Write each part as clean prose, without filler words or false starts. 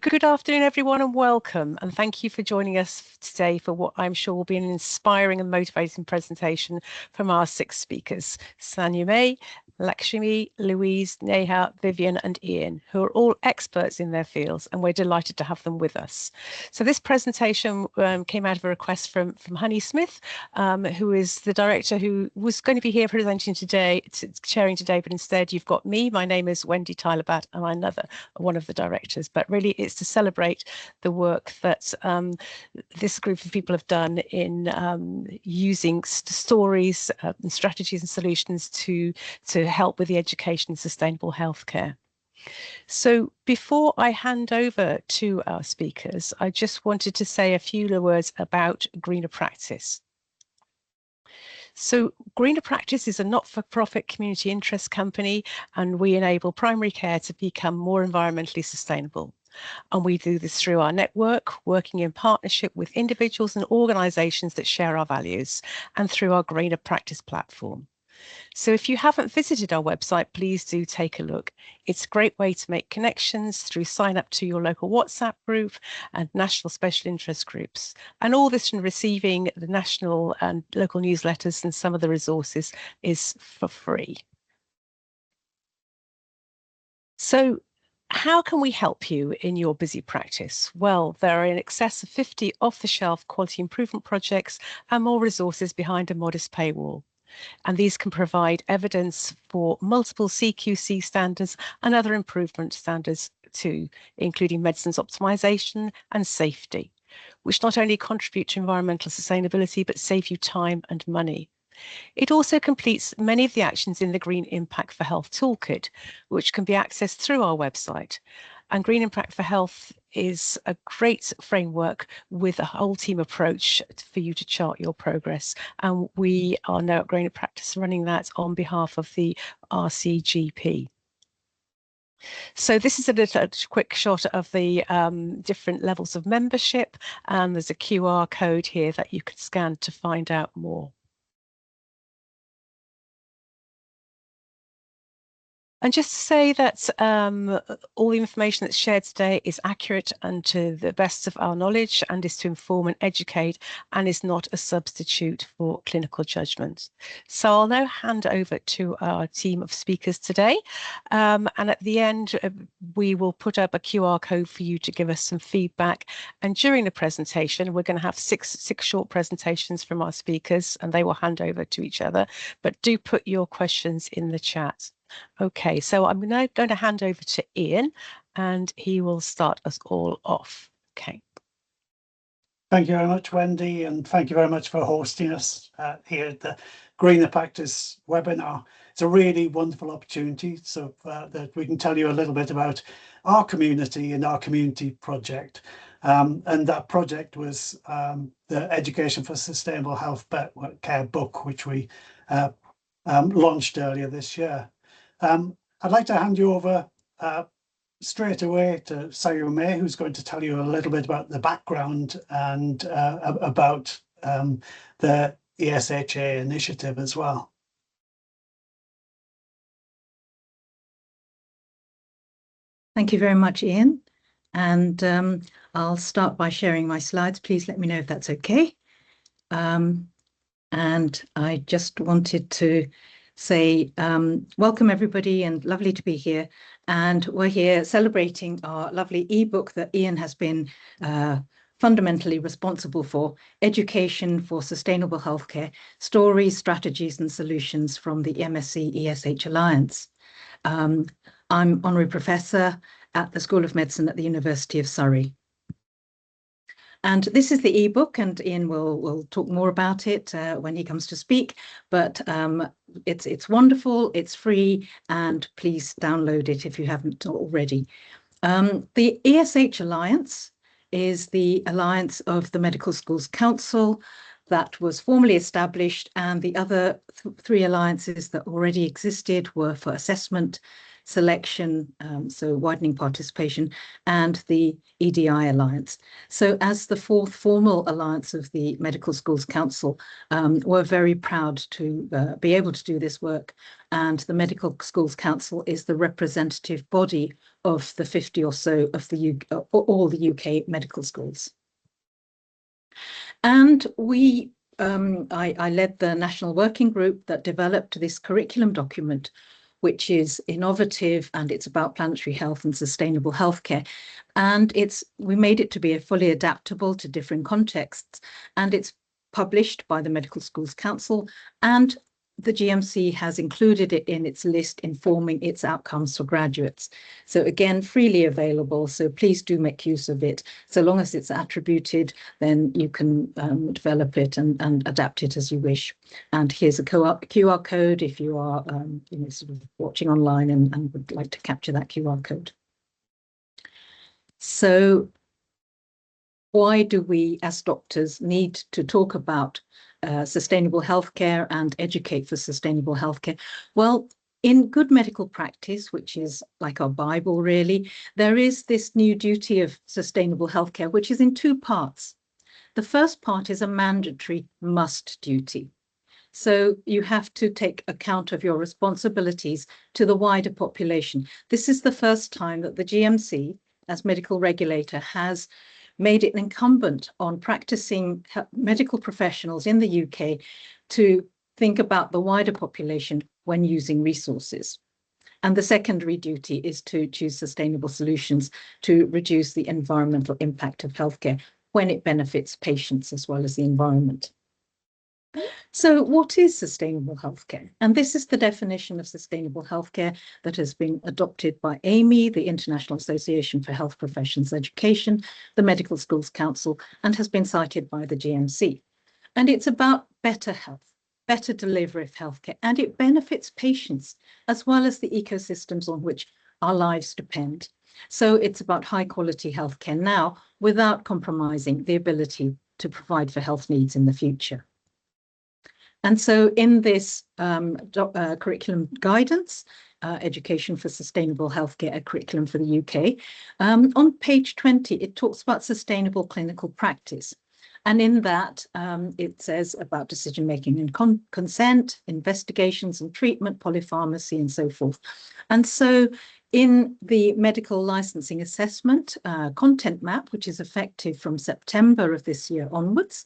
Good afternoon, everyone, and welcome. And thank you for joining us today for what I'm sure will be an inspiring and motivating presentation from our 6 speakers, Sanya May, Lakshmi, Louise, Neha, Vivian and Ian, who are all experts in their fields, and we're delighted to have them with us. So this presentation came out of a request from Honey Smith, who is the director who was going to be here presenting today, chairing today, but instead you've got me. My name is Wendy Tyler-Batt, and I'm one of the directors, but really it's to celebrate the work that this group of people have done in using stories and strategies and solutions to help with the education and sustainable healthcare. So before I hand over to our speakers, I just wanted to say a few words about Greener Practice. So Greener Practice is a not-for-profit community interest company, and we enable primary care to become more environmentally sustainable. And we do this through our network, working in partnership with individuals and organisations that share our values, and through our Greener Practice platform. So if you haven't visited our website, please do take a look. It's a great way to make connections through sign up to your local WhatsApp group and national special interest groups. And all this from receiving the national and local newsletters and some of the resources is for free. So how can we help you in your busy practice? Well, there are in excess of 50 off-the-shelf quality improvement projects and more resources behind a modest paywall. And these can provide evidence for multiple CQC standards and other improvement standards too, including medicines optimization and safety, which not only contribute to environmental sustainability, but save you time and money. It also completes many of the actions in the Green Impact for Health Toolkit, which can be accessed through our website. And Green Impact for Health is a great framework with a whole team approach for you to chart your progress. And we are now at Greener Practice running that on behalf of the RCGP. So this is a quick shot of the different levels of membership, and there's a QR code here that you can scan to find out more. And just to say that all the information that's shared today is accurate and to the best of our knowledge, and is to inform and educate, and is not a substitute for clinical judgment. So I'll now hand over to our team of speakers today. And at the end, we will put up a QR code for you to give us some feedback. And during the presentation, we're going to have six short presentations from our speakers, and they will hand over to each other. But do put your questions in the chat. Okay, so I'm now going to hand over to Ian, and he will start us all off. Okay. Thank you very much, Wendy, and thank you very much for hosting us here at the Greener Practice webinar. It's a really wonderful opportunity so that we can tell you a little bit about our community and our community project. And that project was the Education for Sustainable Health Care book, which we launched earlier this year. I'd like to hand you over straight away to Sanya May, who's going to tell you a little bit about the background and about the ESHA initiative as well. Thank you very much, Ian. And I'll start by sharing my slides. Please let me know if that's okay. And I just wanted to say welcome everybody, and lovely to be here. And we're here celebrating our lovely ebook that Ian has been fundamentally responsible for, Education for Sustainable Healthcare, Stories, Strategies and Solutions from the MSC ESH Alliance. I'm Honorary Professor at the School of Medicine at the University of Surrey. And this is the ebook, and Ian will talk more about it when he comes to speak. But it's wonderful, it's free, and please download it if you haven't already. The ESH Alliance is the alliance of the Medical Schools Council that was formally established, and the other 3 alliances that already existed were for assessment, selection, so widening participation, and the EDI Alliance. So as the fourth formal alliance of the Medical Schools Council, we're very proud to be able to do this work. And the Medical Schools Council is the representative body of the 50 or so of the all the UK medical schools. And I led the national working group that developed this curriculum document, which is innovative, and it's about planetary health and sustainable healthcare. And we made it to be fully adaptable to different contexts, and it's published by the Medical Schools Council, and the GMC has included it in its list informing its outcomes for graduates. So again, freely available, so please do make use of it. So long as it's attributed, then you can develop it and adapt it as you wish. And here's a QR code if you are sort of watching online and would like to capture that QR code. So why do we as doctors need to talk about sustainable healthcare and educate for sustainable healthcare? Well, in good medical practice, which is like our Bible really, there is this new duty of sustainable healthcare, which is in two parts. The first part is a mandatory must duty. So you have to take account of your responsibilities to the wider population. This is the first time that the GMC, as medical regulator, has made it incumbent on practicing medical professionals in the UK to think about the wider population when using resources. And the secondary duty is to choose sustainable solutions to reduce the environmental impact of healthcare when it benefits patients as well as the environment. So what is sustainable healthcare? And this is the definition of sustainable healthcare that has been adopted by AMI, the International Association for Health Professions Education, the Medical Schools Council, and has been cited by the GMC. And it's about better health, better delivery of healthcare, and it benefits patients as well as the ecosystems on which our lives depend. So it's about high quality healthcare now without compromising the ability to provide for health needs in the future. And so in this curriculum guidance, Education for Sustainable Healthcare, a curriculum for the UK, on page 20, it talks about sustainable clinical practice. And in that, it says about decision-making and consent, investigations and treatment, polypharmacy, and so forth. And so in the medical licensing assessment content map, which is effective from September of this year onwards,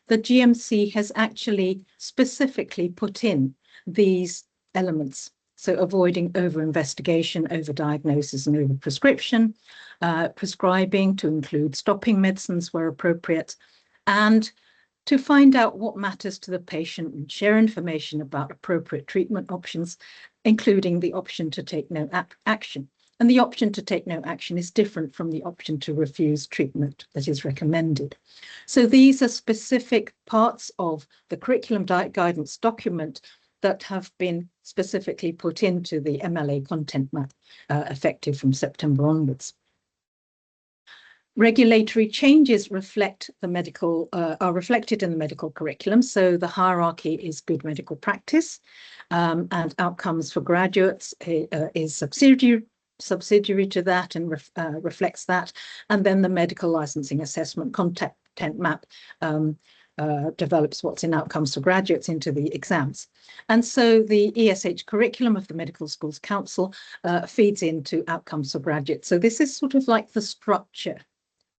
the GMC has actually specifically put in these elements. So avoiding over-investigation, over-diagnosis and over-prescription, prescribing to include stopping medicines where appropriate, and to find out what matters to the patient and share information about appropriate treatment options, including the option to take no action. And the option to take no action is different from the option to refuse treatment that is recommended. So these are specific parts of the curriculum guidance document that have been specifically put into the MLA content map, effective from September onwards. Regulatory changes reflect the medical, are reflected in the medical curriculum. So the hierarchy is good medical practice, and outcomes for graduates is subsidiary to that and reflects that. And then the medical licensing assessment content map develops what's in outcomes for graduates into the exams. And so the ESH curriculum of the Medical Schools Council feeds into outcomes for graduates. So this is sort of like the structure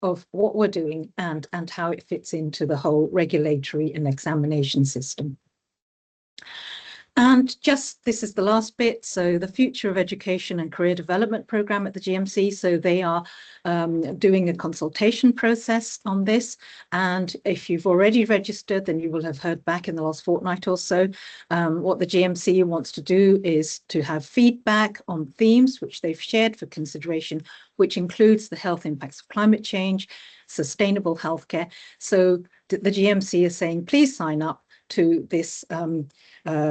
of what we're doing and how it fits into the whole regulatory and examination system. And just this is the last bit. So the Future of Education and Career Development Programme at the GMC. So they are doing a consultation process on this. And if you've already registered, then you will have heard back in the last fortnight or so. What the GMC wants to do is to have feedback on themes which they've shared for consideration, which includes the health impacts of climate change, sustainable healthcare. So the GMC is saying, please sign up to this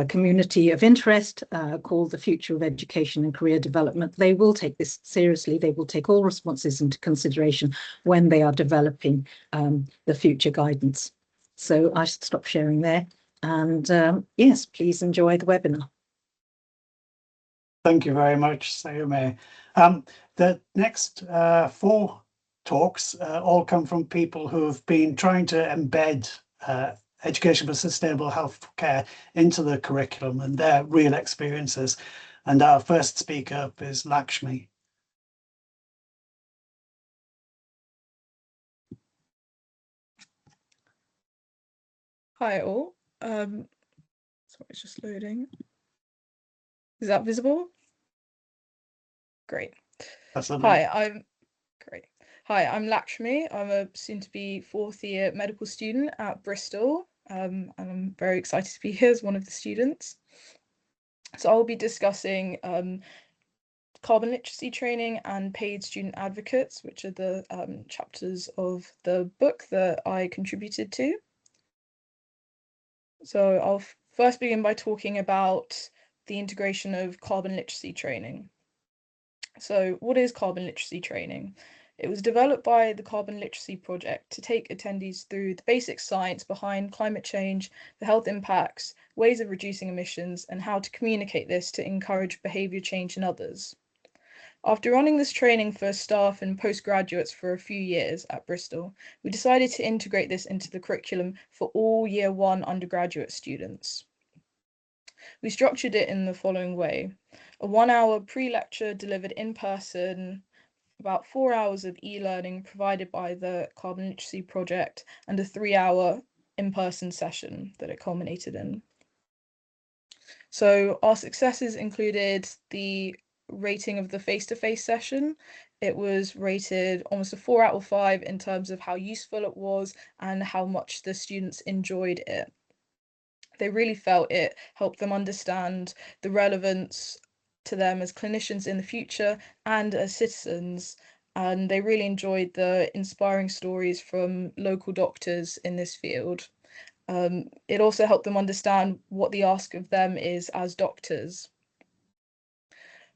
community of interest called the Future of Education and Career Development. They will take this seriously. They will take all responses into consideration when they are developing the future guidance. So I should stop sharing there. And yes, please enjoy the webinar. Thank you very much, Sayome. The next 4 talks all come from people who've been trying to embed education for sustainable healthcare into the curriculum and their real experiences. And our first speaker is Lakshmi. Hi all. Sorry, it's just loading. Is that visible? Great. Absolutely. Hi, I'm Lakshmi. I'm a soon-to-be 4th year medical student at Bristol, and I'm very excited to be here as one of the students. So I'll be discussing carbon literacy training and paid student advocates, which are the chapters of the book that I contributed to. So I'll first begin by talking about the integration of carbon literacy training. So what is carbon literacy training? It was developed by the Carbon Literacy Project to take attendees through the basic science behind climate change, the health impacts, ways of reducing emissions, and how to communicate this to encourage behaviour change in others. After running this training for staff and postgraduates for a few years at Bristol, we decided to integrate this into the curriculum for all Year 1 undergraduate students. We structured it in the following way: a 1-hour pre-lecture delivered in person, about 4 hours of e-learning provided by the Carbon Literacy Project, and a 3-hour in-person session that it culminated in. So our successes included the rating of the face-to-face session. It was rated almost a 4 out of 5 in terms of how useful it was and how much the students enjoyed it. They really felt it helped them understand the relevance to them as clinicians in the future and as citizens, and they really enjoyed the inspiring stories from local doctors in this field. It also helped them understand what the ask of them is as doctors.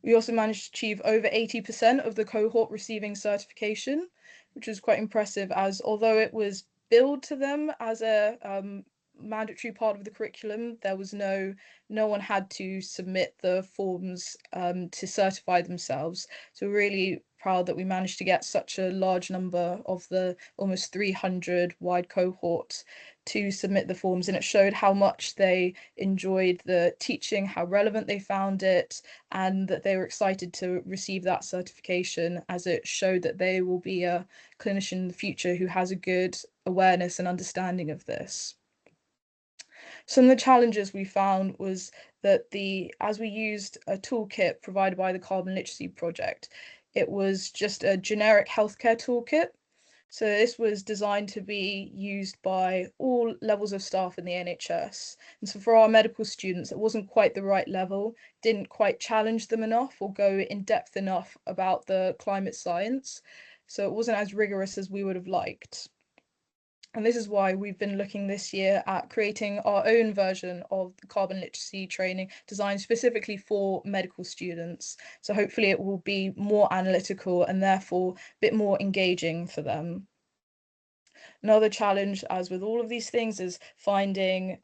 We also managed to achieve over 80% of the cohort receiving certification, which was quite impressive, as although it was billed to them as a mandatory part of the curriculum, there was no one had to submit the forms to certify themselves. So we're really proud that we managed to get such a large number of the almost 300 wide cohort to submit the forms, and it showed how much they enjoyed the teaching, how relevant they found it, and that they were excited to receive that certification, as it showed that they will be a clinician in the future who has a good awareness and understanding of this. Some of the challenges we found was that as we used a toolkit provided by the Carbon Literacy Project, it was just a generic healthcare toolkit. So this was designed to be used by all levels of staff in the NHS. And so for our medical students, it wasn't quite the right level, didn't quite challenge them enough or go in depth enough about the climate science. So it wasn't as rigorous as we would have liked. And this is why we've been looking this year at creating our own version of the carbon literacy training designed specifically for medical students. So hopefully it will be more analytical and therefore a bit more engaging for them. Another challenge, as with all of these things, is finding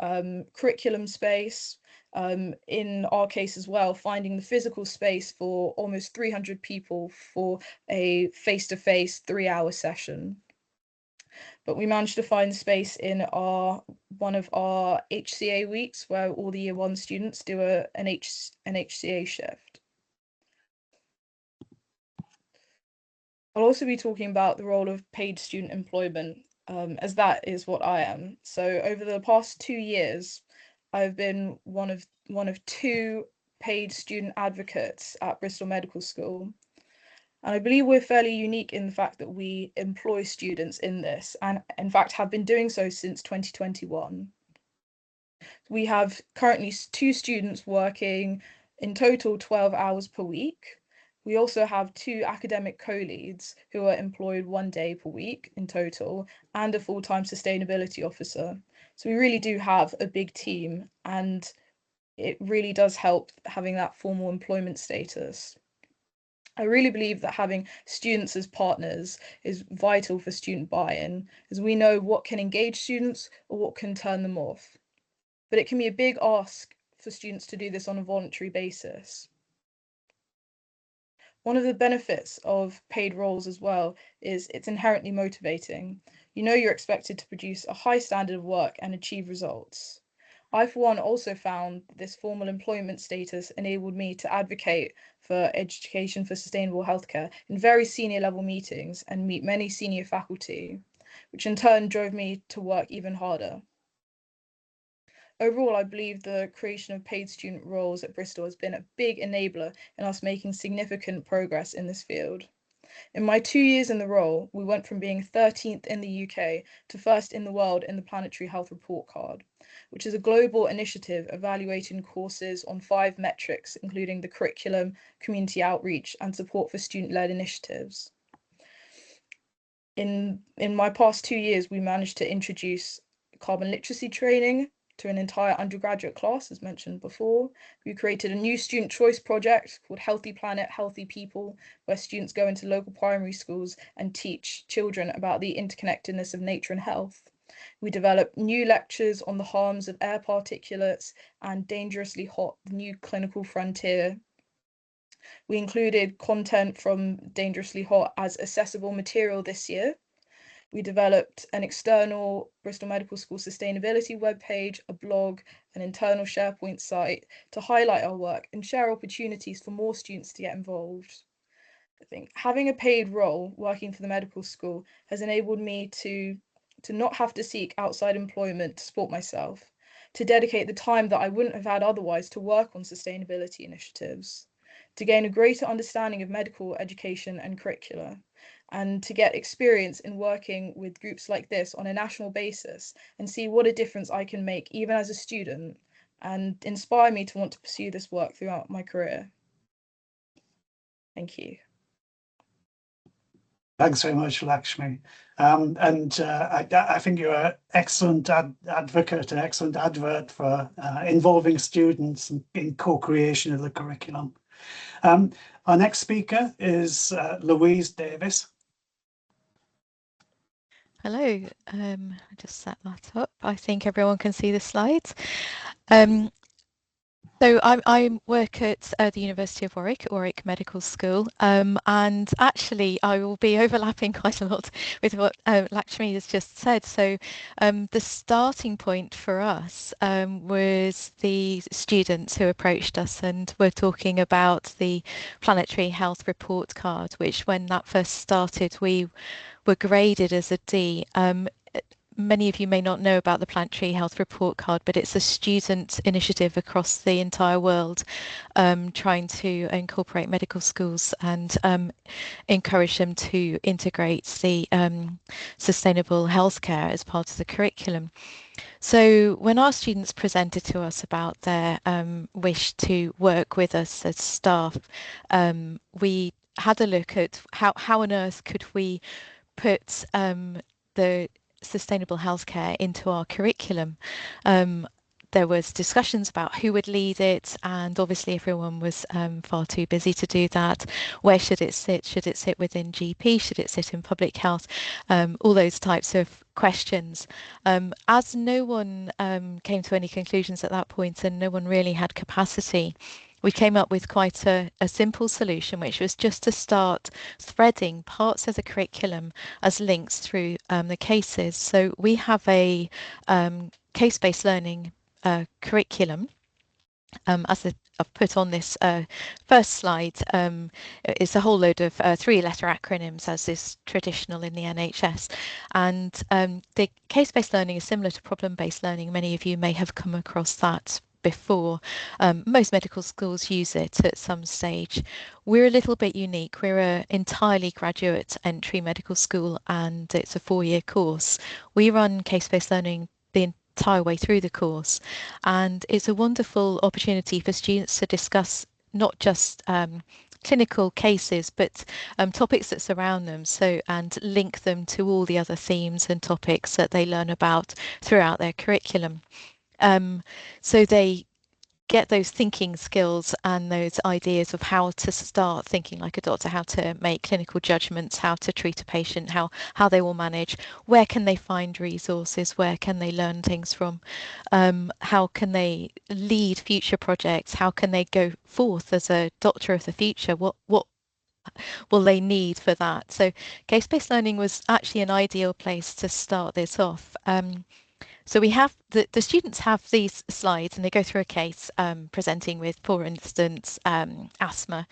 curriculum space. In our case as well, finding the physical space for almost 300 people for a face-to-face 3-hour session. But we managed to find space in one of our HCA weeks where all the Year 1 students do an HCA shift. I'll also be talking about the role of paid student employment, as that is what I am. So over the past 2 years, I've been one of 2 paid student advocates at Bristol Medical School. And I believe we're fairly unique in the fact that we employ students in this, and in fact have been doing so since 2021. We have currently 2 students working in total 12 hours per week. We also have 2 academic co-leads who are employed 1 day per week in total, and a full-time sustainability officer. So we really do have a big team, and it really does help having that formal employment status. I really believe that having students as partners is vital for student buy-in, as we know what can engage students or what can turn them off. But it can be a big ask for students to do this on a voluntary basis. One of the benefits of paid roles as well is it's inherently motivating. You know you're expected to produce a high standard of work and achieve results. I, for one, also found this formal employment status enabled me to advocate for education for sustainable healthcare in very senior level meetings and meet many senior faculty, which in turn drove me to work even harder. Overall, I believe the creation of paid student roles at Bristol has been a big enabler in us making significant progress in this field. In my 2 years in the role, we went from being 13th in the UK to first in the world in the Planetary Health Report Card, which is a global initiative evaluating courses on 5 metrics, including the curriculum, community outreach, and support for student-led initiatives. In my past 2 years, we managed to introduce carbon literacy training to an entire undergraduate class, as mentioned before. We created a new student choice project called Healthy Planet, Healthy People, where students go into local primary schools and teach children about the interconnectedness of nature and health. We developed new lectures on the harms of air particulates and dangerously hot, the new clinical frontier. We included content from Dangerously Hot as accessible material this year. We developed an external Bristol Medical School sustainability webpage, a blog, an internal SharePoint site to highlight our work and share opportunities for more students to get involved. I think having a paid role working for the medical school has enabled me to not have to seek outside employment to support myself, to dedicate the time that I wouldn't have had otherwise to work on sustainability initiatives, to gain a greater understanding of medical education and curricula, and to get experience in working with groups like this on a national basis and see what a difference I can make even as a student, and inspire me to want to pursue this work throughout my career. Thank you. Thanks very much, Lakshmi. I think you're an excellent advocate, an excellent advert for involving students in co-creation of the curriculum. Our next speaker is Louise Davis. Hello, I just set that up. I think everyone can see the slides. So I work at the University of Warwick Medical School, and actually I will be overlapping quite a lot with what Lakshmi has just said. So the starting point for us was the students who approached us and were talking about the Planetary Health Report Card, which when that first started we were graded as a D. Many of you may not know about the Planetary Health Report Card, but it's a student initiative across the entire world trying to incorporate medical schools and encourage them to integrate the sustainable healthcare as part of the curriculum. So when our students presented to us about their wish to work with us as staff, we had a look at how on earth could we put the sustainable healthcare into our curriculum. There was discussions about who would lead it, and obviously everyone was far too busy to do that. Where should it sit? Should it sit within GP? Should it sit in public health? All those types of questions. As no one came to any conclusions at that point and no one really had capacity, we came up with quite a simple solution, which was just to start threading parts of the curriculum as links through the cases. So we have a case-based learning curriculum. As I've put on this first slide, it's a whole load of 3-letter acronyms, as is traditional in the NHS. And the case-based learning is similar to problem-based learning. Many of you may have come across that before. Most medical schools use it at some stage. We're a little bit unique. We're an entirely graduate entry medical school, and it's a 4-year course. We run case-based learning the entire way through the course, and it's a wonderful opportunity for students to discuss not just clinical cases, but topics that surround them, and link them to all the other themes and topics that they learn about throughout their curriculum. So they get those thinking skills and those ideas of how to start thinking like a doctor, how to make clinical judgments, how to treat a patient, how they will manage, where can they find resources, where can they learn things from, how can they lead future projects, how can they go forth as a doctor of the future, what will they need for that? So case-based learning was actually an ideal place to start this off. So we have the students have these slides and they go through a case presenting with, for instance, asthma,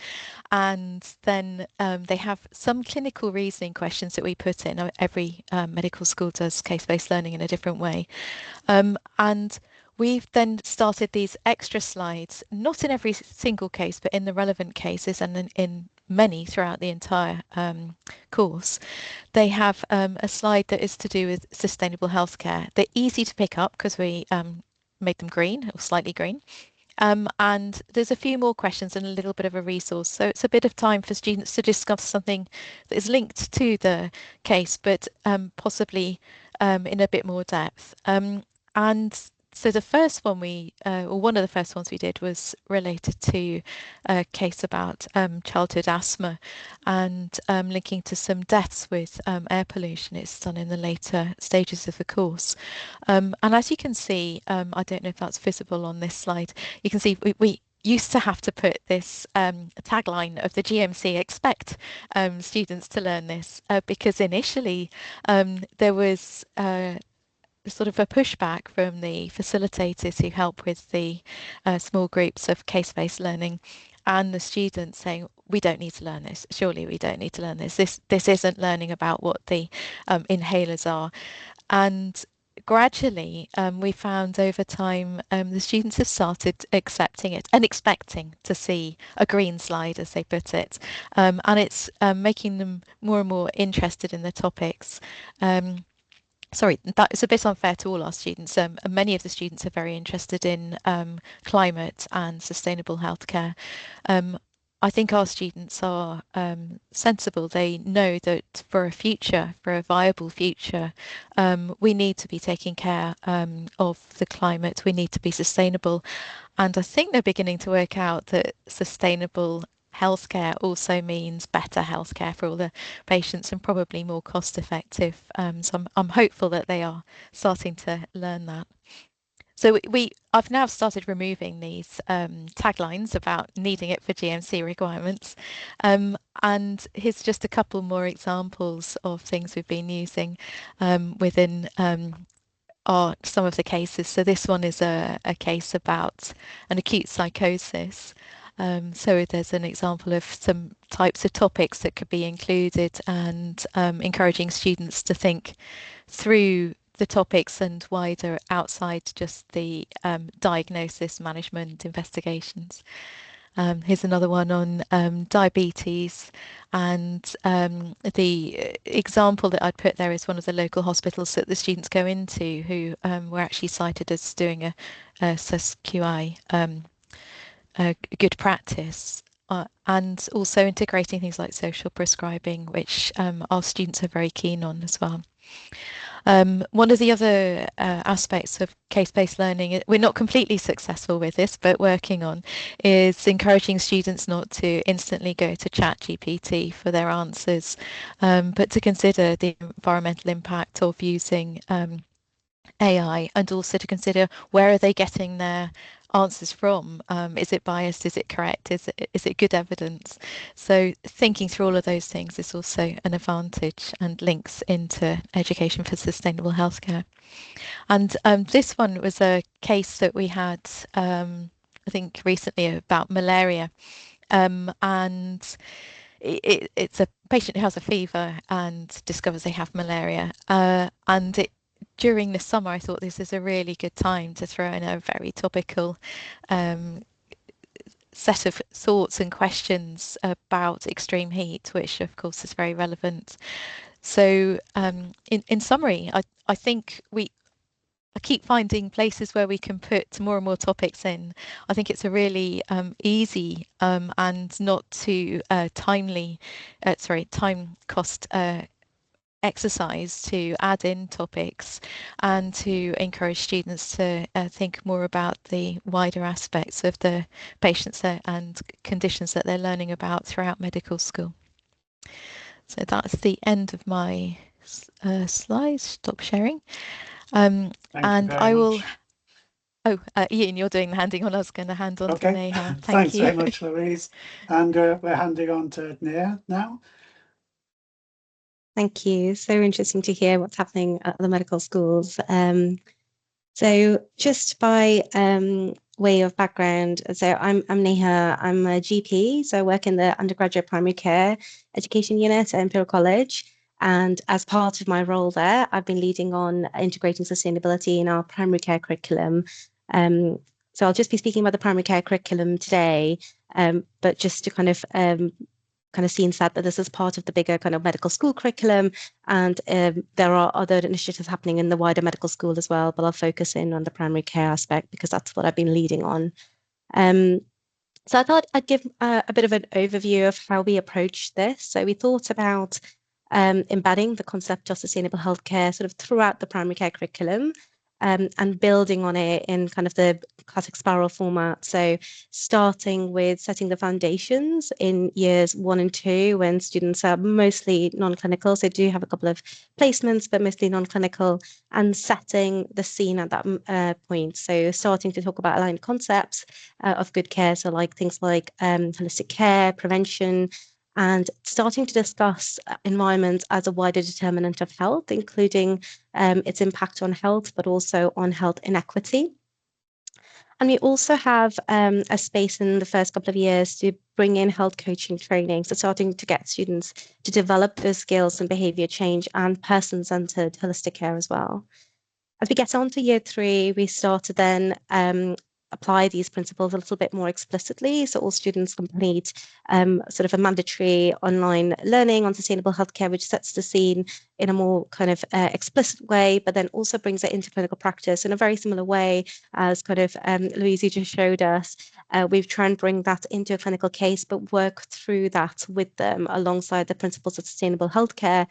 and then they have some clinical reasoning questions that we put in. Every medical school does case-based learning in a different way, and we've then started these extra slides, not in every single case, but in the relevant cases and in many throughout the entire course. They have a slide that is to do with sustainable healthcare. They're easy to pick up because we made them green or slightly green. And there's a few more questions and a little bit of a resource. So it's a bit of time for students to discuss something that is linked to the case, but possibly in a bit more depth. And so the first one or one of the first ones we did was related to a case about childhood asthma and linking to some deaths with air pollution. It's done in the later stages of the course. And as you can see, I don't know if that's visible on this slide, you can see we used to have to put this tagline of the GMC expect students to learn this because initially there was sort of a pushback from the facilitators who help with the small groups of case-based learning and the students saying, we don't need to learn this. Surely we don't need to learn this. This isn't learning about what the inhalers are. And gradually, we found over time the students have started accepting it and expecting to see a green slide, as they put it. And it's making them more and more interested in the topics. Sorry, that is a bit unfair to all our students. Many of the students are very interested in climate and sustainable healthcare. I think our students are sensible. They know that for a viable future, we need to be taking care of the climate. We need to be sustainable. And I think they're beginning to work out that sustainable healthcare also means better healthcare for all the patients and probably more cost effective. So I'm hopeful that they are starting to learn that. So I've now started removing these taglines about needing it for GMC requirements. And here's just a couple more examples of things we've been using within some of the cases. So this one is a case about an acute psychosis. So there's an example of some types of topics that could be included and encouraging students to think through the topics and wider outside just the diagnosis, management, investigations. Here's another one on diabetes, and the example that I'd put there is one of the local hospitals that the students go into who were actually cited as doing a SUSQI good practice. And also integrating things like social prescribing, which our students are very keen on as well. One of the other aspects of case-based learning, we're not completely successful with this, but working on, is encouraging students not to instantly go to ChatGPT for their answers, but to consider the environmental impact of using AI, and also to consider where are they getting their answers from. Is it biased? Is it correct? Is it good evidence? So thinking through all of those things is also an advantage and links into education for sustainable healthcare. And this one was a case that we had, I think, recently about malaria. And it's a patient who has a fever and discovers they have malaria. And during the summer, I thought this is a really good time to throw in a very topical set of thoughts and questions about extreme heat, which of course is very relevant. So in summary, I think I keep finding places where we can put more and more topics in. I think it's a really easy and not too time cost exercise to add in topics and to encourage students to think more about the wider aspects of the patients and conditions that they're learning about throughout medical school. So that's the end of my slides. Stop sharing. And I will Oh, Ian, you're doing the handing on. I was going to hand on to Neha. Thanks you. very much, Louise. And we're handing on to Neha now. Thank you. So interesting to hear what's happening at the medical schools. So just by way of background, so I'm Neha. I'm a GP, so I work in the undergraduate primary care education unit at Imperial College. And as part of my role there, I've been leading on integrating sustainability in our primary care curriculum. So I'll just be speaking about the primary care curriculum today, but just to kind of scene set that this is part of the bigger kind of medical school curriculum, and there are other initiatives happening in the wider medical school as well, but I'll focus in on the primary care aspect because that's what I've been leading on. So I thought I'd give a bit of an overview of how we approach this. So we thought about embedding the concept of sustainable healthcare sort of throughout the primary care curriculum, and building on it in kind of the classic spiral format. So starting with setting the foundations in years 1 and 2 when students are mostly non-clinical. So they do have a couple of placements, but mostly non-clinical, and setting the scene at that point. So starting to talk about aligned concepts of good care. So like things like holistic care, prevention, and starting to discuss environment as a wider determinant of health, including its impact on health, but also on health inequity. And we also have a space in the first couple of years to bring in health coaching training. So starting to get students to develop those skills and behavior change and person-centered holistic care as well. As we get on to year 3, we start to then apply these principles a little bit more explicitly. So all students complete sort of a mandatory online learning on sustainable healthcare, which sets the scene in a more kind of explicit way, but then also brings it into clinical practice in a very similar way as kind of Louise just showed us. We've tried and bring that into a clinical case, but work through that with them alongside the principles of sustainable healthcare.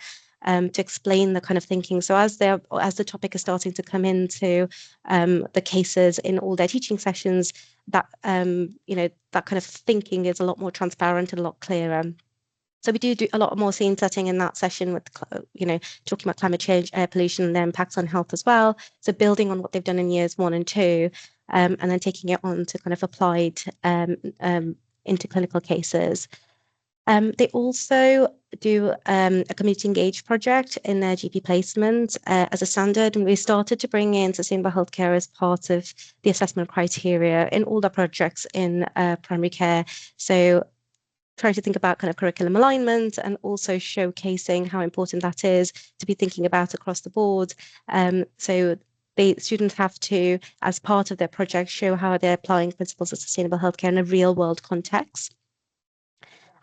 To explain the kind of thinking. So as the topic is starting to come into the cases in all their teaching sessions, that that kind of thinking is a lot more transparent and a lot clearer. So we do a lot more scene setting in that session with, talking about climate change, air pollution, and their impacts on health as well. So building on what they've done in years 1 and 2, and then taking it on to kind of applied into clinical cases. They also do a community engaged project in their GP placement as a standard, and we started to bring in sustainable healthcare as part of the assessment criteria in all the projects in primary care. So trying to think about kind of curriculum alignment and also showcasing how important that is to be thinking about across the board. So the students have to, as part of their project, show how they're applying principles of sustainable healthcare in a real world context.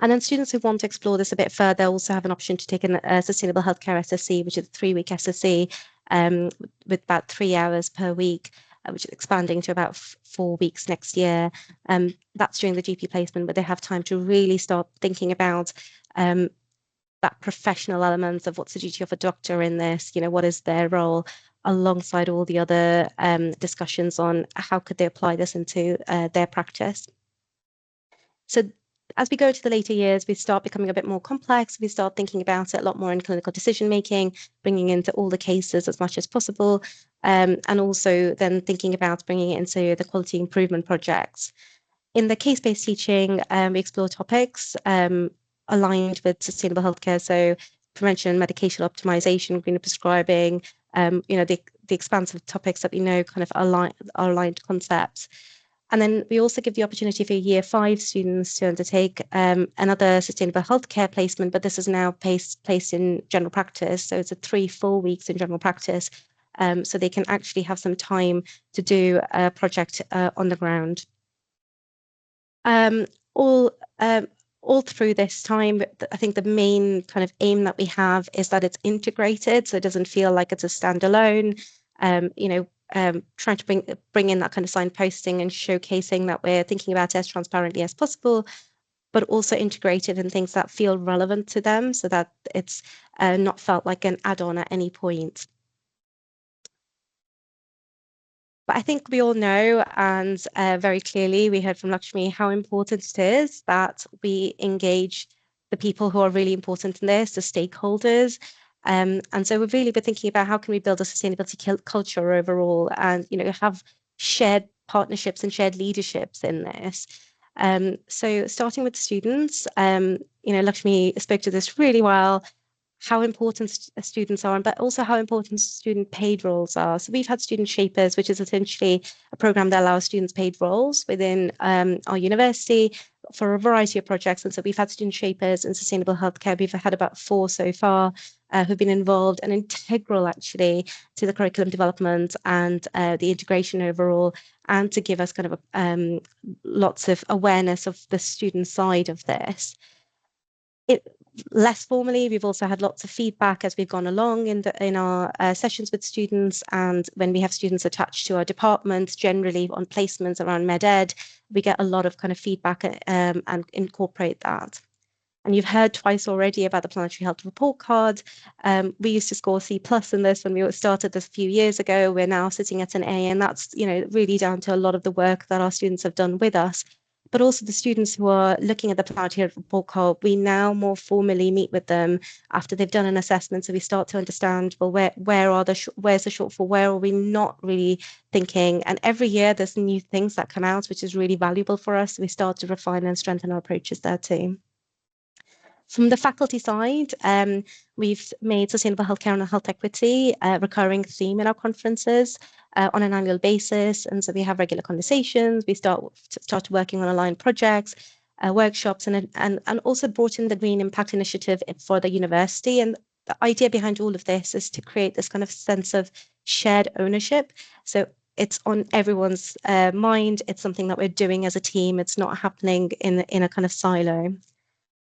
And then students who want to explore this a bit further also have an option to take a Sustainable Healthcare SSC, which is a 3-week SSC with about 3 hours per week, which is expanding to about 4 weeks next year. That's during the GP placement, but they have time to really start thinking about that professional element of what's the duty of a doctor in this, what is their role, alongside all the other discussions on how could they apply this into their practice. So as we go to the later years, we start becoming a bit more complex. We start thinking about it a lot more in clinical decision making, bringing into all the cases as much as possible, and also then thinking about bringing it into the quality improvement projects. In the case-based teaching, we explore topics aligned with sustainable healthcare, so prevention, medication optimization, greener prescribing, the expansive topics that we know kind of are aligned concepts. And then we also give the opportunity for year 5 students to undertake another sustainable healthcare placement, but this is now placed in general practice. So it's a 3 full weeks in general practice. So they can actually have some time to do a project on the ground. All through this time, I think the main kind of aim that we have is that it's integrated, so it doesn't feel like it's a standalone. Trying to bring in that kind of signposting and showcasing that we're thinking about it as transparently as possible, but also integrated in things that feel relevant to them, so that it's not felt like an add-on at any point. But I think we all know, and very clearly we heard from Lakshmi, how important it is that we engage the people who are really important in this, the stakeholders. And so we've really been thinking about how can we build a sustainability culture overall, and have shared partnerships and shared leaderships in this. So starting with students, Lakshmi spoke to this really well, how important students are, but also how important student paid roles are. So we've had Student Shapers, which is essentially a program that allows students paid roles within our university for a variety of projects. And so we've had Student Shapers in sustainable healthcare. We've had about 4 so far who've been involved and integral actually to the curriculum development and the integration overall, and to give us kind of lots of awareness of the student side of this. Less formally, we've also had lots of feedback as we've gone along in our sessions with students, and when we have students attached to our departments, generally on placements around med-ed, we get a lot of kind of feedback and incorporate that. And you've heard twice already about the Planetary Health Report Card. We used to score C+ in this when we started this a few years ago. We're now sitting at an A, and that's really down to a lot of the work that our students have done with us. But also the students who are looking at the Planetary Health Report Card, we now more formally meet with them after they've done an assessment. So we start to understand, well, where's the shortfall? Where are we not really thinking? And every year there's new things that come out, which is really valuable for us. So we start to refine and strengthen our approaches there too. From the faculty side, we've made sustainable healthcare and health equity a recurring theme in our conferences on an annual basis. And so we have regular conversations. We started working on aligned projects, workshops, and also brought in the Green Impact Initiative for the university. And the idea behind all of this is to create this kind of sense of shared ownership. So it's on everyone's mind. It's something that we're doing as a team. It's not happening in a kind of silo.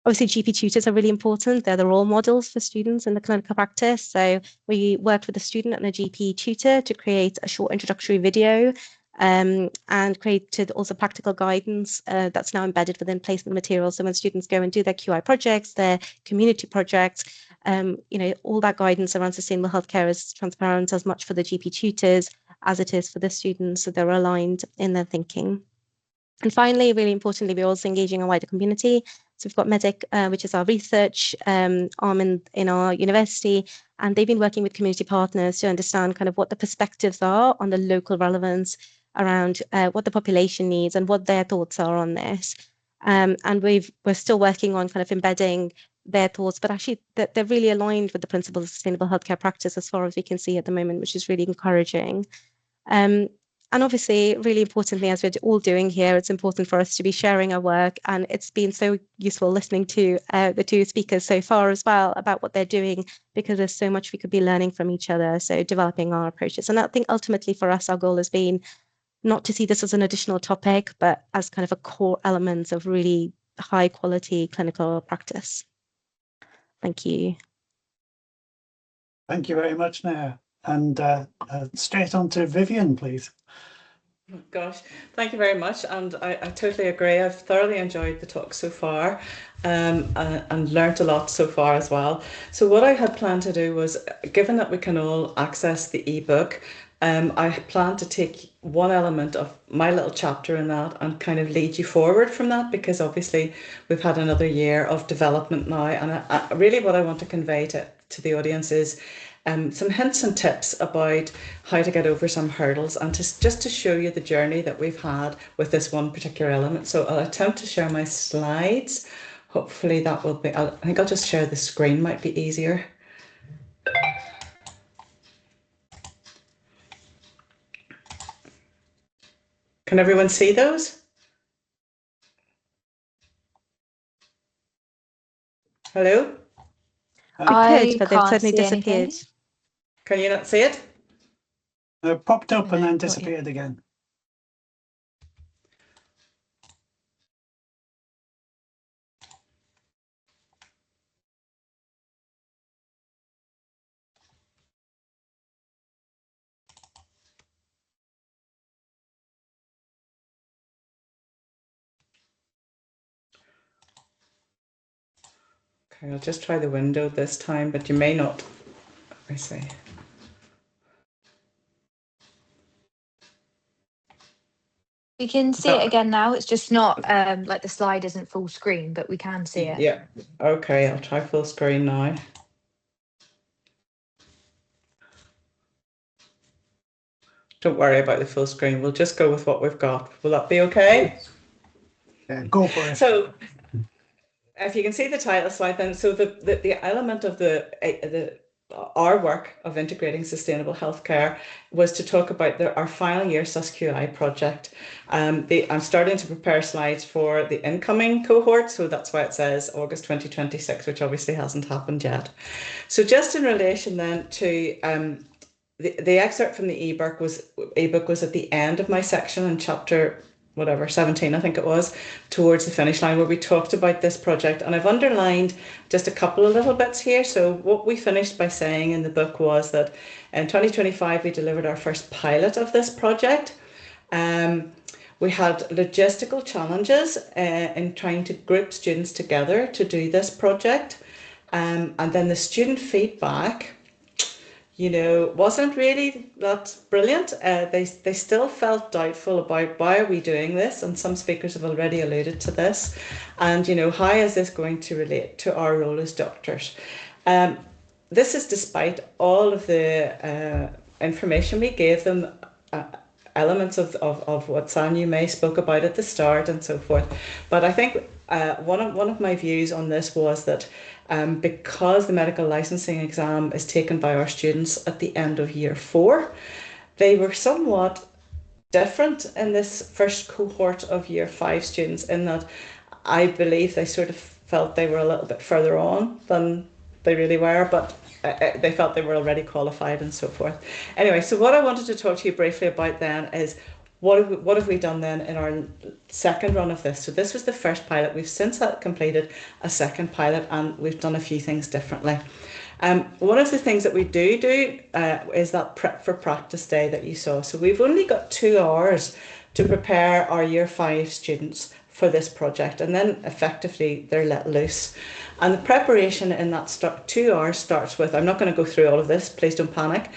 Obviously, GP tutors are really important. They're the role models for students in the clinical practice. So we worked with a student and a GP tutor to create a short introductory video and created also practical guidance that's now embedded within placement materials. So when students go and do their QI projects, their community projects, all that guidance around sustainable healthcare is transparent as much for the GP tutors as it is for the students. So they're aligned in their thinking. And finally, really importantly, we're also engaging a wider community. So we've got MEDIC, which is our research arm in our university, and they've been working with community partners to understand kind of what the perspectives are on the local relevance around what the population needs and what their thoughts are on this. And we're still working on kind of embedding their thoughts, but actually they're really aligned with the principles of sustainable healthcare practice as far as we can see at the moment, which is really encouraging. And obviously, really importantly, as we're all doing here, it's important for us to be sharing our work. And it's been so useful listening to the 2 speakers so far as well about what they're doing, because there's so much we could be learning from each other. So developing our approaches. And I think ultimately for us, our goal has been not to see this as an additional topic, but as kind of a core element of really high quality clinical practice. Thank you. Thank you very much, Neha. And straight on to Vivian, please. Oh, gosh, thank you very much. And I totally agree. I've thoroughly enjoyed the talk so far and learnt a lot so far as well. So what I had planned to do was, given that we can all access the ebook, I plan to take one element of my little chapter in that and kind of lead you forward from that, because obviously we've had another year of development now. And really what I want to convey to the audience is some hints and tips about how to get over some hurdles, and just to show you the journey that we've had with this one particular element. So I'll attempt to share my slides. Hopefully that will be, I think I'll just share the screen, might be easier. Can everyone see those? Hello? I could, but they've suddenly disappeared. Anything. Can you not see it? It popped up and No, then not yet. disappeared again. Okay, I'll just try the window this time, but you may not. I see. We can see it again now. It's just not like the slide isn't full screen, but we can see it. Yeah. Okay, I'll try full screen now. don't worry about the full screen. We'll just go with what we've got. Will that be okay? Yeah, go for it. So if you can see the title slide then, so the element of our work of integrating sustainable healthcare was to talk about our final year SUSQI project. I'm starting to prepare slides for the incoming cohort, so that's why it says August 2026, which obviously hasn't happened yet. So just in relation then to the excerpt from the ebook was at the end of my section in chapter 17, I think it was, towards the finish line, where we talked about this project, and I've underlined just a couple of little bits here. So what we finished by saying in the book was that in 2025 we delivered our first pilot of this project. We had logistical challenges in trying to group students together to do this project, and then the student feedback, you know, wasn't really that brilliant. They still felt doubtful about why are we doing this, and some speakers have already alluded to this, and you know, how is this going to relate to our role as doctors? This is despite all of the information we gave them, elements of what Sanyu May spoke about at the start and so forth. But I think one of my views on this was that because the medical licensing exam is taken by our students at the end of year 4, they were somewhat different in this first cohort of year 5 students, in that I believe they sort of felt they were a little bit further on than they really were, but they felt they were already qualified and so forth. Anyway, so what I wanted to talk to you briefly about then is what have we done then in our second run of this? So this was the first pilot. We've since completed a second pilot, and we've done a few things differently. One of the things that we do is that prep for practice day that you saw. So we've only got 2 hours to prepare our year 5 students for this project, and then effectively they're let loose. And the preparation in that 2 hours starts with, I'm not going to go through all of this, please don't panic.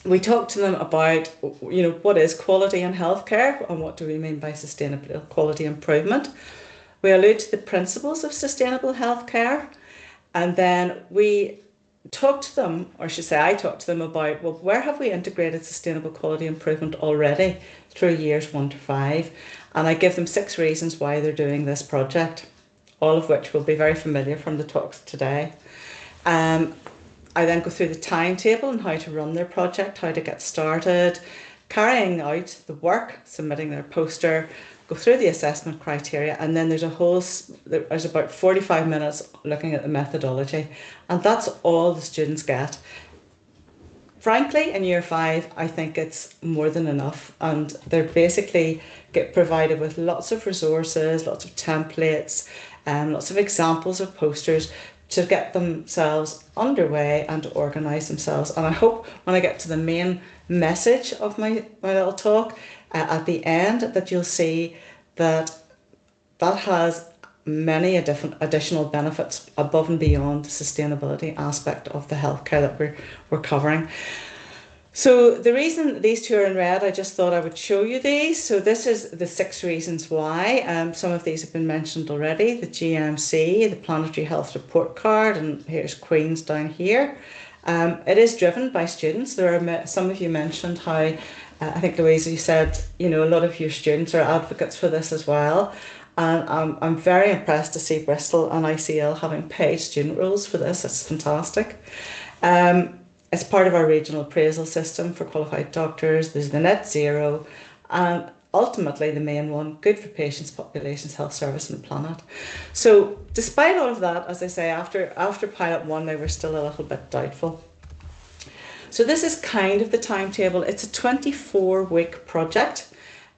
We talked to them about, you know, what is quality in healthcare and what do we mean by sustainable quality improvement. We allude to the principles of sustainable healthcare, and then we talked to them, or should say I talked to them about, well, where have we integrated sustainable quality improvement already through years 1 to 5? And I give them 6 reasons why they're doing this project, all of which will be very familiar from the talks today. I then go through the timetable and how to run their project, how to get started, carrying out the work, submitting their poster, go through the assessment criteria, and then there's about 45 minutes looking at the methodology, and that's all the students get. Frankly, in year 5, I think it's more than enough, and they're basically get provided with lots of resources, lots of templates, lots of examples of posters to get themselves underway and to organise themselves. And I hope when I get to the main message of my little talk at the end, that you'll see that that has many additional benefits above and beyond the sustainability aspect of the healthcare that we're covering. So the reason these 2 are in red, I just thought I would show you these. So this is the 6 reasons why. Some of these have been mentioned already. The GMC, the Planetary Health Report Card, and here's Queen's down here. It is driven by students. There are some of you mentioned how, I think Louise, you said, you know, a lot of your students are advocates for this as well. And I'm very impressed to see Bristol and ICL having paid student rules for this. It's fantastic. It's part of our regional appraisal system for qualified doctors. There's the net zero, and ultimately the main one, good for patients, populations, health service and the planet. So despite all of that, as I say, after pilot 1, they were still a little bit doubtful. So this is kind of the timetable. It's a 24-week project.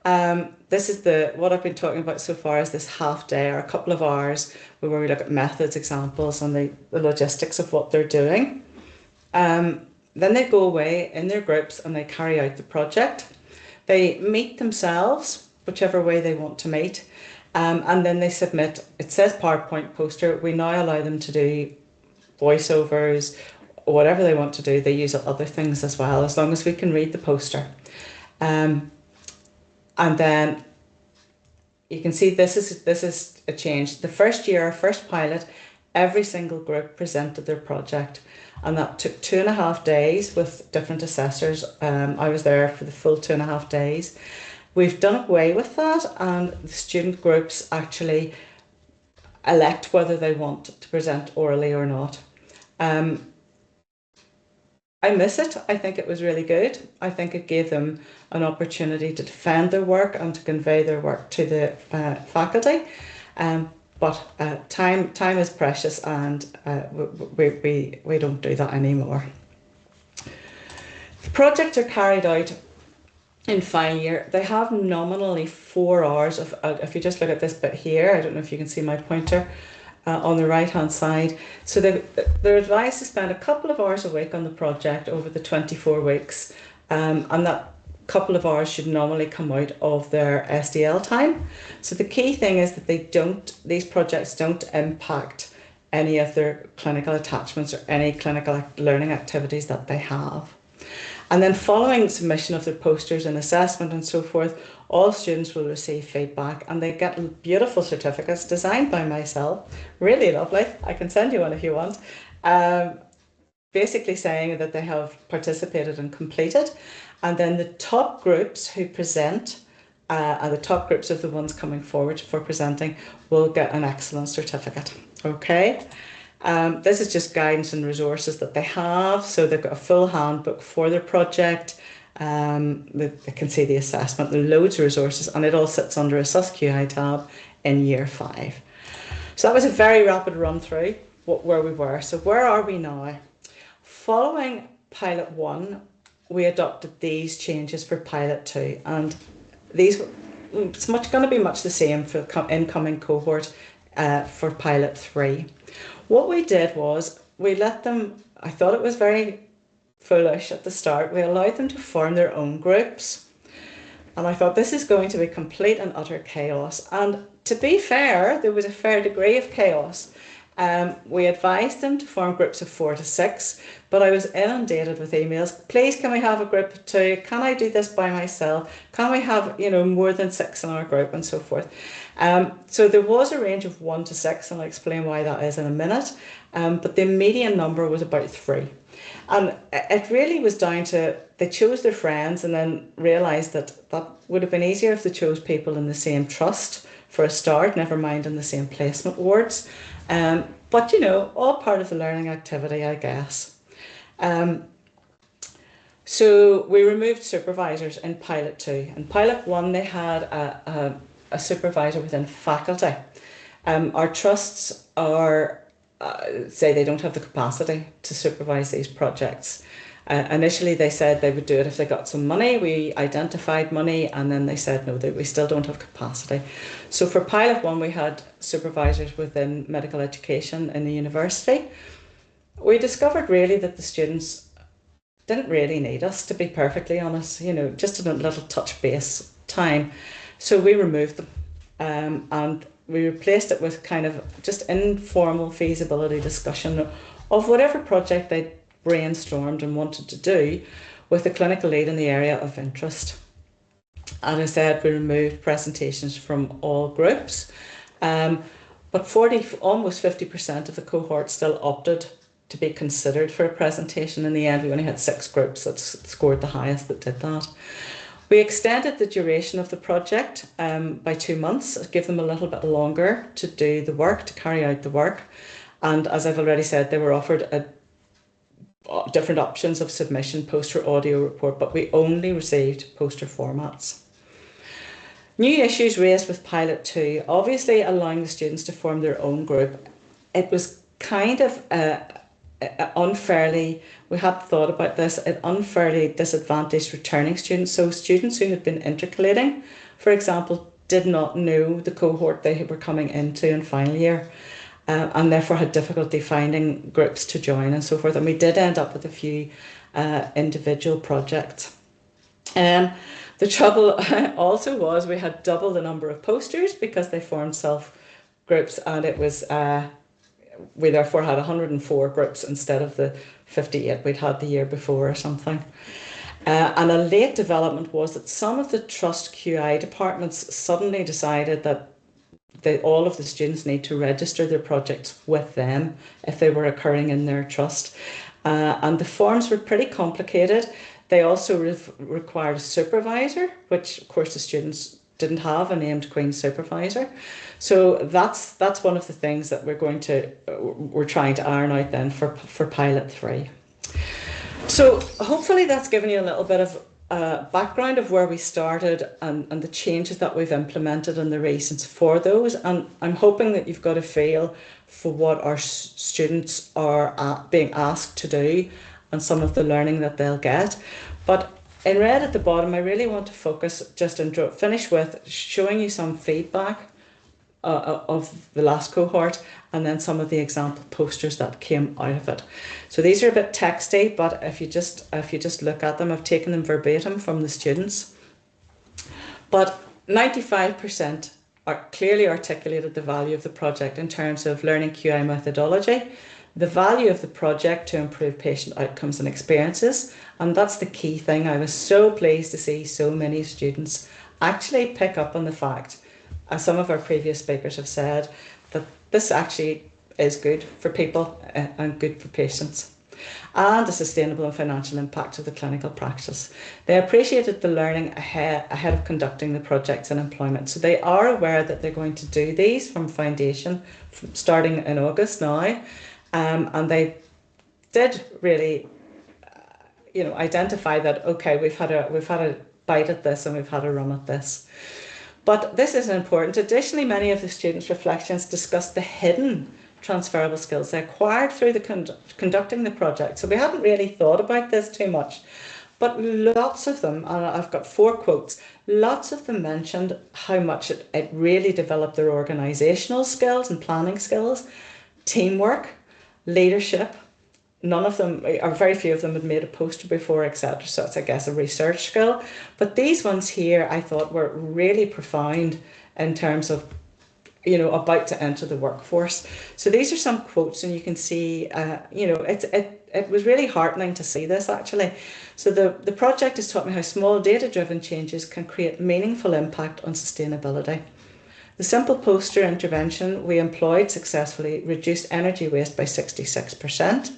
This is what I've been talking about so far, is this half day or a couple of hours where we look at methods, examples, and the logistics of what they're doing. Then they go away in their groups and they carry out the project. They meet themselves, whichever way they want to meet, and then they submit. It says PowerPoint poster. We now allow them to do voiceovers, whatever they want to do. They use other things as well, as long as we can read the poster. And then you can see this is a change. The first year, our first pilot, every single group presented their project, and that took 2.5 days with different assessors. I was there for the full 2.5 days. We've done away with that, and the student groups actually elect whether they want to present orally or not. I miss it. I think it was really good. I think it gave them an opportunity to defend their work and to convey their work to the faculty. But time is precious, and we don't do that anymore. The projects are carried out in final year. They have nominally 4 hours of, if you just look at this bit here, I don't know if you can see my pointer, on the right hand side. So they're advised to spend a couple of hours a week on the project over the 24 weeks, and that couple of hours should normally come out of their SDL time. So the key thing is that these projects don't impact any of their clinical attachments or any clinical learning activities that they have. And then following submission of their posters and assessment and so forth, all students will receive feedback, and they get beautiful certificates designed by myself. Really lovely. I can send you one if you want. Basically saying that they have participated and completed. And then the top groups who present, and the top groups of the ones coming forward for presenting, will get an excellent certificate. Okay. This is just guidance and resources that they have. So they've got a full handbook for their project. They can see the assessment. There are loads of resources, and it all sits under a SUSQI tab in year 5. So that was a very rapid run through where we were. So where are we now? Following pilot 1, we adopted these changes for pilot 2, and these it's going to be much the same for the incoming cohort for pilot 3. What we did was we let them, I thought it was very foolish at the start, we allowed them to form their own groups. And I thought, this is going to be complete and utter chaos. And to be fair, there was a fair degree of chaos. We advised them to form groups of 4 to 6, but I was inundated with emails. Please, can we have a group of 2? Can I do this by myself? Can we have, more than 6 in our group, and so forth? So there was a range of 1 to 6, and I'll explain why that is in a minute. But the median number was about 3. And it really was down to, they chose their friends and then realised that would have been easier if they chose people in the same trust for a start, never mind in the same placement wards. But, all part of the learning activity, I guess. So we removed supervisors in pilot 2. In pilot 1, they had a supervisor within faculty. Our trusts are, say they don't have the capacity to supervise these projects. Initially, they said they would do it if they got some money. We identified money, and then they said, no, we still don't have capacity. So for pilot 1, we had supervisors within medical education in the university. We discovered really that the students didn't really need us, to be perfectly honest, just a little touch base time. So we removed them, and we replaced it with kind of just informal feasibility discussion of whatever project they brainstormed and wanted to do with a clinical lead in the area of interest. And I said we removed presentations from all groups, but almost 50% of the cohort still opted to be considered for a presentation. In the end, we only had 6 groups that scored the highest that did that. We extended the duration of the project by 2 months, give them a little bit longer to do the work, to carry out the work. And as I've already said, they were offered different options of submission, poster, audio report, but we only received poster formats. New issues raised with pilot 2, obviously allowing the students to form their own group. It was kind of unfairly, we had thought about this, it unfairly disadvantaged returning students. So students who had been intercalating, for example, did not know the cohort they were coming into in final year, and therefore had difficulty finding groups to join and so forth. And we did end up with a few individual projects. The trouble also was we had double the number of posters because they formed self-groups, and it was we therefore had 104 groups instead of the 58 we'd had the year before or something. And a late development was that some of the trust QI departments suddenly decided that all of the students need to register their projects with them if they were occurring in their trust. And the forms were pretty complicated. They also required a supervisor, which of course the students didn't have a named Queen supervisor. So that's one of the things that we're trying to iron out then for pilot 3. So hopefully that's given you a little bit of background of where we started and the changes that we've implemented and the reasons for those. And I'm hoping that you've got a feel for what our students are being asked to do and some of the learning that they'll get. But in red at the bottom, I really want to focus just and finish with showing you some feedback of the last cohort, and then some of the example posters that came out of it. So these are a bit texty, but if you just look at them, I've taken them verbatim from the students. But 95% clearly articulated the value of the project in terms of learning QI methodology, the value of the project to improve patient outcomes and experiences, and that's the key thing. I was so pleased to see so many students actually pick up on the fact, as some of our previous speakers have said, that this actually is good for people and good for patients, and the sustainable and financial impact of the clinical practice. They appreciated the learning ahead of conducting the projects in employment. So they are aware that they're going to do these from foundation starting in August now, and they did really identify that, okay, we've had a bite at this and we've had a run at this. But this is important. Additionally, many of the students' reflections discussed the hidden transferable skills they acquired through the conducting the project. So we hadn't really thought about this too much, but lots of them, and I've got 4 quotes, lots of them mentioned how much it really developed their organisational skills and planning skills, teamwork, leadership. None of them, or very few of them, had made a poster before, etc. So it's, I guess, a research skill. But these ones here, I thought, were really profound in terms of, about to enter the workforce. So these are some quotes, and you can see, it was really heartening to see this actually. So the project has taught me how small data-driven changes can create meaningful impact on sustainability. The simple poster intervention we employed successfully reduced energy waste by 66%,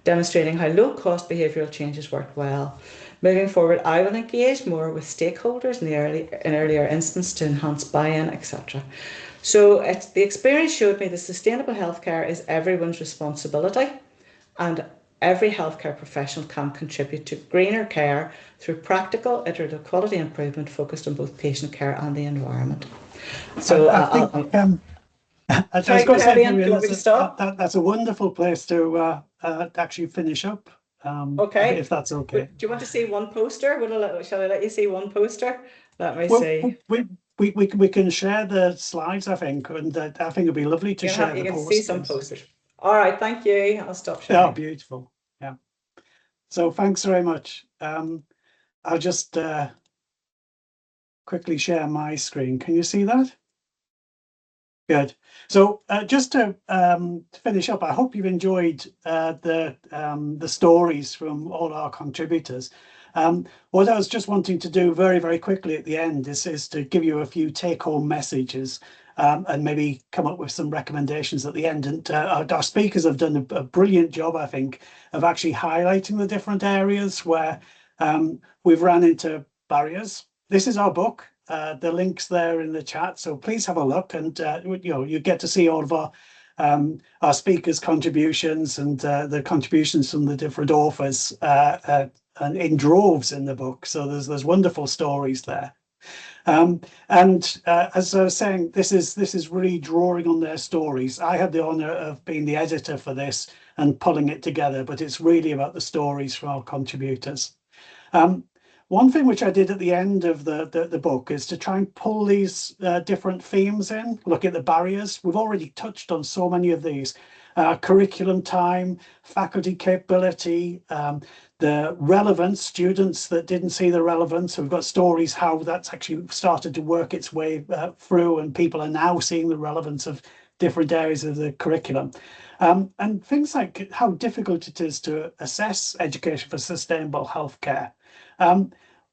demonstrating how low-cost behavioural changes worked well. Moving forward, I will engage more with stakeholders in earlier instance to enhance buy-in, etc. So the experience showed me that sustainable healthcare is everyone's responsibility, and every healthcare professional can contribute to greener care through practical, iterative quality improvement focused on both patient care and the environment. So I think, sorry, go ahead, Ian. Do you want me to stop? That's a wonderful place to actually finish up. Okay. If that's okay. Do you want to see one poster? Shall I let you see one poster? Let me see. We can share the slides, I think, and I think it'd be lovely to share the posters. You can see some posters. All right, thank you. I'll stop sharing. Oh, beautiful. Yeah. So thanks very much. I'll just quickly share my screen. Can you see that? Good. So just to finish up, I hope you've enjoyed the stories from all our contributors. What I was just wanting to do very, very quickly at the end is to give you a few take-home messages and maybe come up with some recommendations at the end. And our speakers have done a brilliant job, I think, of actually highlighting the different areas where we've run into barriers. This is our book. The link's there in the chat, so please have a look, and you get to see all of our speakers' contributions and the contributions from the different authors and in droves in the book. So there's wonderful stories there. And as I was saying, this is really drawing on their stories. I had the honour of being the editor for this and pulling it together, but it's really about the stories from our contributors. One thing which I did at the end of the book is to try and pull these different themes in, look at the barriers. We've already touched on so many of these. Curriculum time, faculty capability, the relevance, students that didn't see the relevance. We've got stories how that's actually started to work its way through, and people are now seeing the relevance of different areas of the curriculum. And things like how difficult it is to assess education for sustainable healthcare.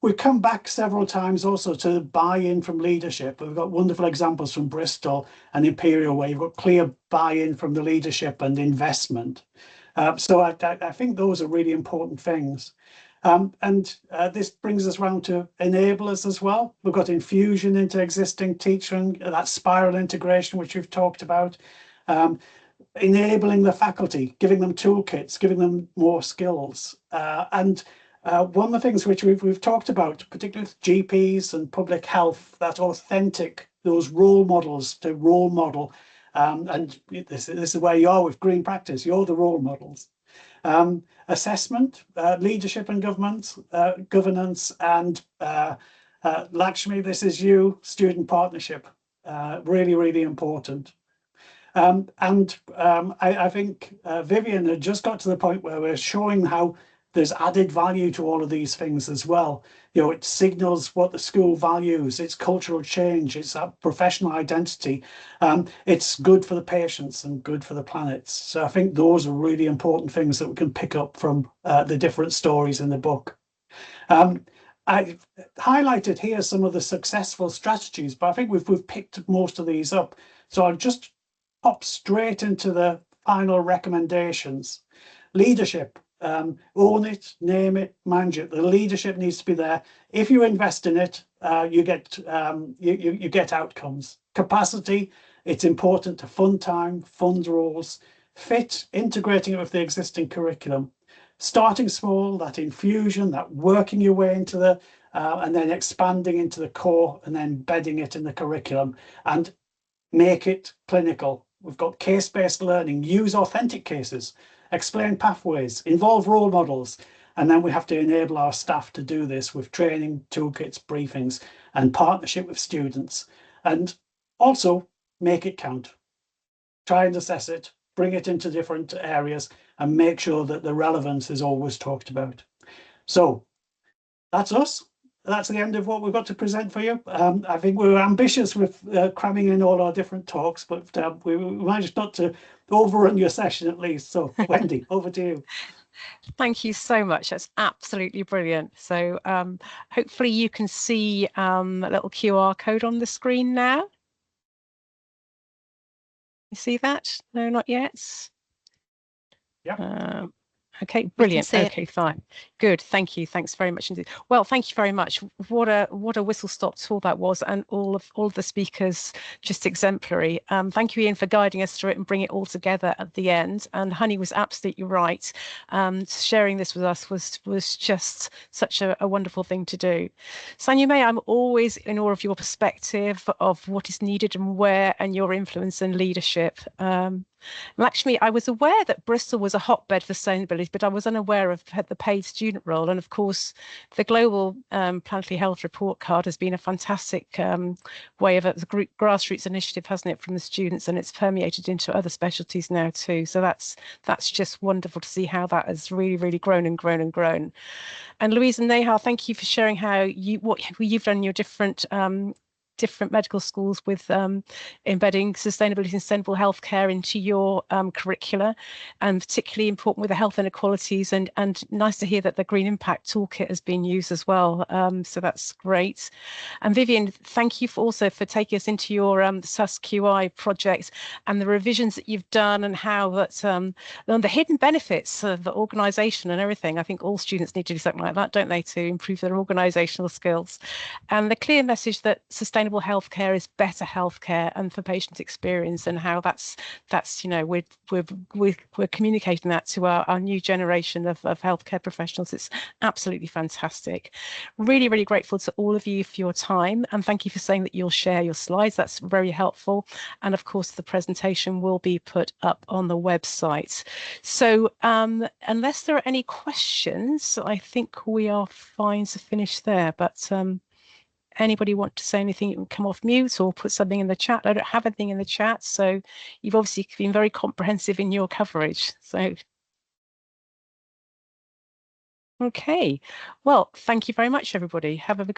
We've come back several times also to buy-in from leadership. We've got wonderful examples from Bristol and Imperial where you've got clear buy-in from the leadership and investment. So I think those are really important things. This brings us round to enablers as well. We've got infusion into existing teaching, that spiral integration, which we've talked about. Enabling the faculty, giving them toolkits, giving them more skills. One of the things which we've talked about, particularly with GPs and public health, that authentic, those role models to role model. And this is where you are with green practice. You're the role models. Assessment, leadership and governance, and Lakshmi, this is you, student partnership. Really, really important. I think Vivian had just got to the point where we're showing how there's added value to all of these things as well. You know, it signals what the school values, its cultural change, its professional identity. It's good for the patients and good for the planet. So I think those are really important things that we can pick up from the different stories in the book. I highlighted here some of the successful strategies, but I think we've picked most of these up. So I'll just hop straight into the final recommendations. Leadership. Own it, name it, manage it. The leadership needs to be there. If you invest in it, you get outcomes. Capacity, it's important to fund time, fund roles. Fit, integrating it with the existing curriculum. Starting small, that infusion, that working your way into the, and then expanding into the core and then embedding it in the curriculum and make it clinical. We've got case-based learning, use authentic cases, explain pathways, involve role models, and then we have to enable our staff to do this with training, toolkits, briefings, and partnership with students. And also make it count. Try and assess it, bring it into different areas, and make sure that the relevance is always talked about. So that's us. That's the end of what we've got to present for you. I think we were ambitious with cramming in all our different talks, but we managed not to overrun your session at least. So Wendy, over to you. Thank you so much. That's absolutely brilliant. So hopefully you can see a little QR code on the screen now. You see that? No, not yet. Yeah. Okay, brilliant. Okay, fine. Good. Thank you. Thanks very much indeed. Well, thank you very much. What a whistle-stop tour that was, and all of the speakers just exemplary. Thank you, Ian, for guiding us through it and bring it all together at the end. And Honey was absolutely right. Sharing this with us was just such a wonderful thing to do. Sanya May, I'm always in awe of your perspective of what is needed and where, and your influence and leadership. Lakshmi, I was aware that Bristol was a hotbed for sustainability, but I was unaware of the paid student role. And of course, the Global Planetary Health Report Card has been a fantastic way of the grassroots initiative, hasn't it, from the students, and it's permeated into other specialties now too. So that's just wonderful to see how that has really, really grown and grown and grown. And Louise and Neha, thank you for sharing how what you've done in your different medical schools with embedding sustainability and sustainable healthcare into your curricula, and particularly important with the health inequalities, and nice to hear that the Green Impact Toolkit has been used as well. So that's great. And Vivian, thank you also for taking us into your SUS-QI project and the revisions that you've done, and how that the hidden benefits of the organisation and everything. I think all students need to do something like that, don't they, to improve their organisational skills. And the clear message that sustainable healthcare is better healthcare and for patient experience, and how that's we're communicating that to our new generation of healthcare professionals. It's absolutely fantastic. Really, really grateful to all of you for your time, and thank you for saying that you'll share your slides. That's very helpful. And of course, the presentation will be put up on the website. So unless there are any questions, I think we are fine to finish there. But anybody want to say anything, you can come off mute or put something in the chat. I don't have anything in the chat, so you've obviously been very comprehensive in your coverage. So, okay, well, thank you very much, everybody. Have a